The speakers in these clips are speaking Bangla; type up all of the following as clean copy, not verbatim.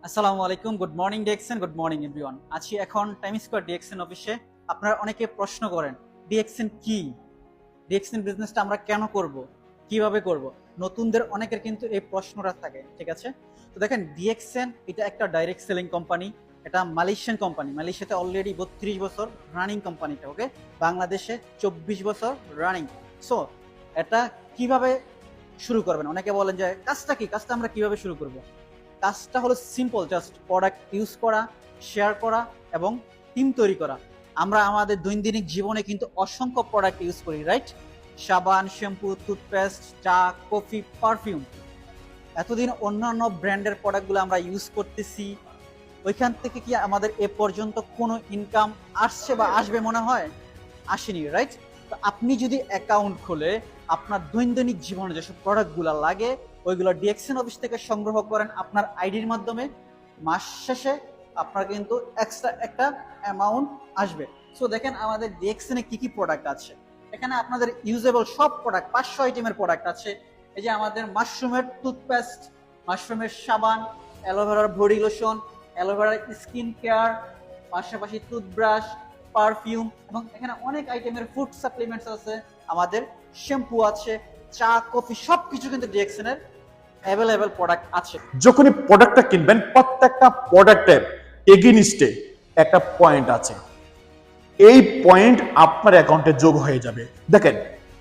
আসসালামু আলাইকুম, good morning DXN, good morning everyone. আছি এখন টাইম স্কয়ার ডিএক্সএন অফিসে। আপনারা অনেকে প্রশ্ন করেন ডিএক্সএন কি, ডিএক্সএন বিজনেসটা আমরা কেন করব, কিভাবে করব। নতুনদের অনেকের কিন্তু এই প্রশ্নটা থাকে, ঠিক আছে? তো দেখেন, ডিএক্সএন এটা একটা ডাইরেক্ট সেলিং কোম্পানি। এটা মালয়েশিয়ান কোম্পানি, মালয়েশিয়াতে অলরেডি 32 বছর রানিং কোম্পানিটা, ওকে? বাংলাদেশে 24 বছর রানিং। সো এটা কিভাবে শুরু করবেন, অনেকে বলেন যে কাজটা কি, কাজটা আমরা কিভাবে শুরু করব। কাজটা হলো সিম্পল, জাস্ট প্রোডাক্ট ইউজ করা, শেয়ার করা এবং টিম তৈরি করা। আমরা আমাদের দৈনন্দিন জীবনে কিন্তু অসংখ্য প্রোডাক্ট ইউজ করি, রাইট? সাবান, শ্যাম্পু, টুথপেস্ট, চা, কফি, পারফিউম। এতদিন অন্যান্য ব্র্যান্ডের প্রোডাক্টগুলো আমরা ইউজ করতেছি, ওইখান থেকে কি আমাদের এ পর্যন্ত কোনো ইনকাম আসছে বা আসবে মনে হয়? আসেনি, রাইট? তো আপনি যদি অ্যাকাউন্ট খুলে আপনার দৈনন্দিন জীবনে যেসব প্রোডাক্টগুলো লাগে ওইগুলো ডিএক্সএন অফিস থেকে সংগ্রহ করেন আপনার আইডির মাধ্যমে, মাস শেষে আপনার কিন্তু এক্সট্রা একটা অ্যামাউন্ট আসবে। সো দেখেন আমাদের ডিএক্সএনে কি কি প্রোডাক্ট আছে। এখানে আপনাদের ইউজেবল সব প্রোডাক্ট, 500 আইটেমের প্রোডাক্ট আছে। এই যে আমাদের মাশরুমের টুথপেস্ট, মাশরুমের সাবান, অ্যালোভেরার বডি লোশন, অ্যালোভেরার স্কিন কেয়ার, পাশাপাশি টুথব্রাশ, পারফিউম, এবং এখানে অনেক আইটেমের ফুড সাপ্লিমেন্টস আছে, আমাদের শ্যাম্পু আছে, চা, কফি, সবকিছু কিন্তু ডিএক্সএন এর অ্যাভেলেবেল প্রোডাক্ট আছে। যখনই প্রোডাক্টটা কিনবেন প্রত্যেকটা প্রোডাক্টের এগেইনস্টে একটা পয়েন্ট আছে। এই পয়েন্ট আপনার অ্যাকাউন্টে যোগ হয়ে যাবে। দেখেন,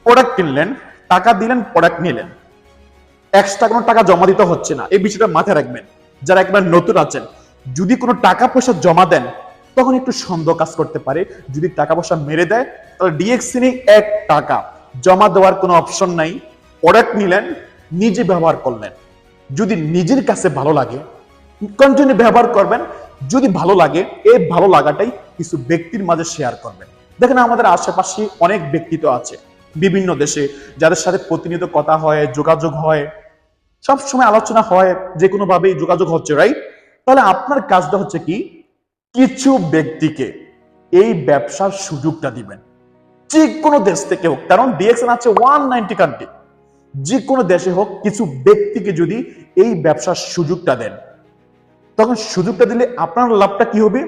প্রোডাক্ট কিনলেন, টাকা দিলেন, প্রোডাক্ট নিলেন, এক্সট্রা কোনো টাকা জমা দিতে হচ্ছে না। এই বিষয়টা মাথায় রাখবেন। যারা একবার নতুন আছেন, যদি কোনো টাকা পয়সা জমা দেন তখন একটু সন্দেহ কাজ করতে পারে। যদি টাকা পয়সা মেরে দেয় তাহলে ডিএক্সএনে 1 টাকা জমা দেওয়ার কোনো অপশন নাই। প্রোডাক্ট নিলেন, নিজে ব্যবহার করলেন, যদি নিজের কাছে ভালো লাগে কন্টিনিউ ব্যবহার করবেন। যদি ভালো লাগে, এই ভালো লাগাটাই কিছু ব্যক্তির মাঝে শেয়ার করবেন। দেখেন, আমাদের আশেপাশে অনেক ব্যক্তিত্ব আছে বিভিন্ন দেশে, যাদের সাথে প্রতিনিয়ত কথা হয়, যোগাযোগ হয়, সবসময় আলোচনা হয়, যে কোনো ভাবেই যোগাযোগ হচ্ছে, রাইট? তাহলে আপনার কাজটা হচ্ছে কি, কিছু ব্যক্তিকে এই ব্যবসার সুযোগটা দিবেন, যে কোনো দেশ থেকে হোক। কারণ ডিএক্সএন আছে 190 কান্ট্রি, যে কোনো দেশে হোক, কিছু ব্যক্তিকে যদি এই ব্যবসার সুযোগটা দেন, তখন সুযোগটা দিলে আপনার লাভটা কি হবে?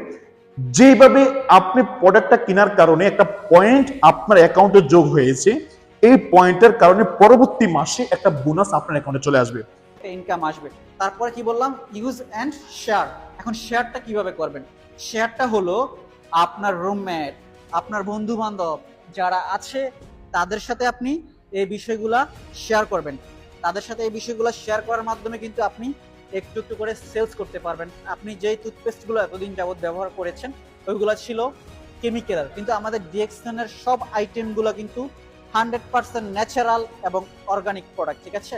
যেভাবে আপনি প্রোডাক্টটা কেনার কারণে একটা পয়েন্ট আপনার অ্যাকাউন্টে যোগ হয়েছে, এই পয়েন্টের কারণে পরবর্তী মাসে একটা বোনাস আপনার অ্যাকাউন্টে চলে আসবে। ইনকাম আসবে। তারপরে কি বললাম, ইউজ অ্যান্ড শেয়ার। এখন শেয়ারটা কিভাবে করবেন? শেয়ারটা হলো আপনার রুমমেট, আপনার বন্ধু বান্ধব যারা আছে তাদের সাথে আপনি এই বিষয়গুলা শেয়ার করবেন। তাদের সাথে এই বিষয়গুলো শেয়ার করার মাধ্যমে কিন্তু আপনি একটু একটু করে সেলস করতে পারবেন। আপনি যেই টুথপেস্টগুলো এতদিন যাবত ব্যবহার করেছেন ওইগুলো ছিল কেমিক্যাল, কিন্তু আমাদের ডিএক্সএন এর সব আইটেমগুলো কিন্তু 100% ন্যাচারাল এবং অর্গানিক প্রোডাক্ট, ঠিক আছে?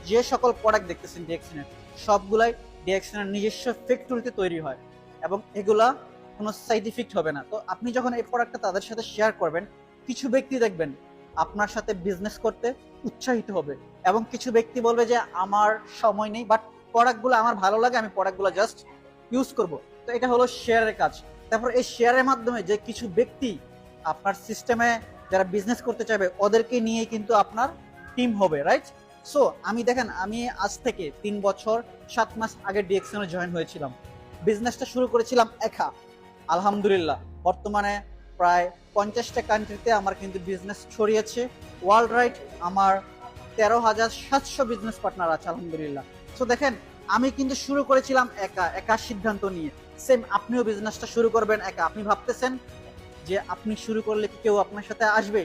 যে সকল প্রোডাক্ট দেখতেছেন ডিএক্সএন এর সবগুলাই ডিএক্সএন এর নিজস্ব ফ্যাক্টরিতে তৈরি হয় এবং এগুলা কোনো সাইড ইফেক্ট হবে না। তো আপনি যখন এই প্রোডাক্টটা তাদের সাথে শেয়ার করবেন, কিছু ব্যক্তি দেখবেন আপনার সাথে বিজনেস করতে উৎসাহিত হবে এবং কিছু ব্যক্তি বলবে যে আমার সময় নেই, বাট প্রোডাক্টগুলো আমার ভালো লাগে, আমি প্রোডাক্টগুলো জাস্ট ইউজ করব। তো এটা হলো শেয়ারের কাজ। তারপর এই শেয়ারের মাধ্যমে যে কিছু ব্যক্তি আপনার সিস্টেমে যারা বিজনেস করতে চাইবে ওদেরকে নিয়ে কিন্তু আপনার টিম হবে, রাইট? সো আমি দেখেন, আমি আজ থেকে 3 বছর 7 মাস আগে ডিএক্সএনে জয়েন হয়েছিলাম। বিজনেসটা শুরু করেছিলাম একা। আলহামদুলিল্লাহ বর্তমানে প্রায় 50টা কান্ট্রিতে আমার কিন্তু বিজনেস ছড়িয়েছে। ওয়ার্ল্ড রাইড আমার 13,700 বিজনেস পার্টনার আছে, আলহামদুলিল্লাহ। সো দেখেন, আমি কিন্তু শুরু করেছিলাম একা, একা সিদ্ধান্ত নিয়ে। সেম আপনিও বিজনেসটা শুরু করবেন একা। আপনি ভাবতেছেন যে আপনি শুরু করলে কি কেউ আপনার সাথে আসবে?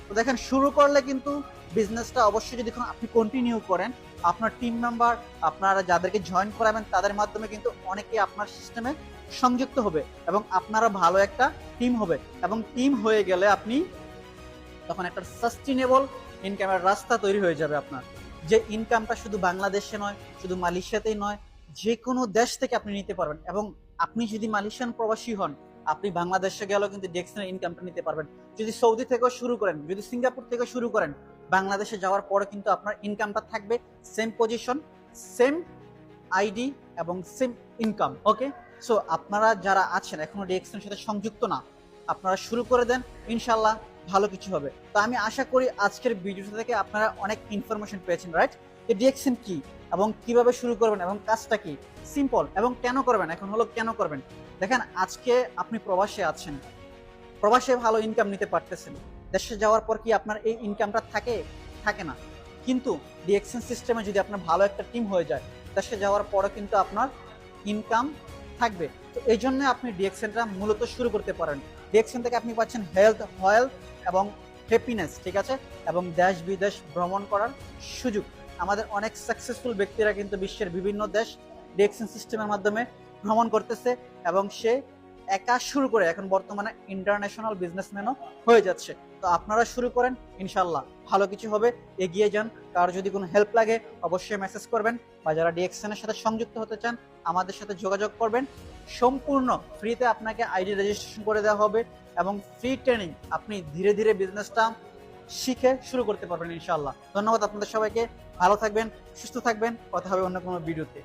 তো দেখেন, শুরু করলে কিন্তু বিজনেসটা অবশ্যই যদি আপনি কন্টিনিউ করেন, আপনার টিম মেম্বার, আপনারা যাদেরকে জয়েন করাবেন তাদের মাধ্যমে কিন্তু অনেকে আপনার সিস্টেমে সংযুক্ত হবে এবং আপনারা ভালো একটা টিম হবে। এবং টিম হয়ে গেলে আপনি তখন একটা সাস্টেনেবল ইনকামের রাস্তা তৈরি হয়ে যাবে আপনার। যে ইনকামটা শুধু বাংলাদেশে নয়, শুধু মালয়েশিয়াতেই নয়, যে কোনো দেশ থেকে আপনি নিতে পারবেন। এবং আপনি যদি মালয়েশিয়ান প্রবাসী হন, আপনি বাংলাদেশে গেলেও কিন্তু ডিএক্সএনের ইনকামটা নিতে পারবেন। যদি সৌদি থেকেও শুরু করেন, যদি সিঙ্গাপুর থেকে শুরু করেন, বাংলাদেশে যাওয়ার পরে কিন্তু আপনার ইনকামটা থাকবে সেম পজিশন, সেম আইডি এবং সেম ইনকাম, ওকে? সো আপনারা যারা আছেন এখনো ডিএক্সএনের সাথে সংযুক্ত না, আপনারা শুরু করে দেন, ইনশাল্লাহ ভালো কিছু হবে। তো আমি আশা করি আজকের ভিডিওটা থেকে আপনারা অনেক ইনফরমেশন পেয়েছেন, রাইট? ডিএক্সএন কি এবং কিভাবে শুরু করবেন এবং কাজটা কি, সিম্পল। এবং কেন করবেন, এখন হলো কেন করবেন। দেখেন, আজকে আপনি প্রবাসে আছেন, প্রবাসে ভালো ইনকাম নিতে পারতেছেন, দেশে যাওয়ার পর কি আপনার এই ইনকামটা থাকে না। কিন্তু ডিএক্সএন সিস্টেমে যদি আপনার ভালো একটা টিম হয়ে যায়, দেশে যাওয়ার পরও কিন্তু আপনার ইনকাম থাকবে। তো এই জন্য আপনি ডিএক্সএনটা মূলত শুরু করতে পারেন। ডিএক্সএন থেকে আপনি পাচ্ছেন হেলথ এবং হ্যাপিনেস, ঠিক আছে, এবং দেশ বিদেশ ভ্রমণ করার সুযোগ। আমাদের অনেক সাকসেসফুল ব্যক্তিরা কিন্তু বিশ্বের বিভিন্ন দেশ ডিএক্সএন সিস্টেমের মাধ্যমে ভ্রমণ করতেছে, এবং সে একা শুরু করে এখন বর্তমানে ইন্টারন্যাশনাল বিজনেসম্যানও হয়ে যাচ্ছে। তো আপনারা শুরু করেন, ইনশাল্লাহ ভালো কিছু হবে, এগিয়ে যান। কার যদি কোনো হেল্প লাগে অবশ্যই মেসেজ করবেন, বা যারা ডিএক্সএন এর সাথে সংযুক্ত হতে চান আমাদের সাথে যোগাযোগ করবেন। সম্পূর্ণ ফ্রিতে আপনাকে আইডি রেজিস্ট্রেশন করে দেওয়া হবে, এবং ফ্রি ট্রেনিং, আপনি ধীরে ধীরে বিজনেসটা শিখে শুরু করতে পারবেন ইনশাল্লাহ। ধন্যবাদ আপনাদের সবাইকে, ভালো থাকবেন, সুস্থ থাকবেন, কথা হবে অন্য কোনো ভিডিওতে।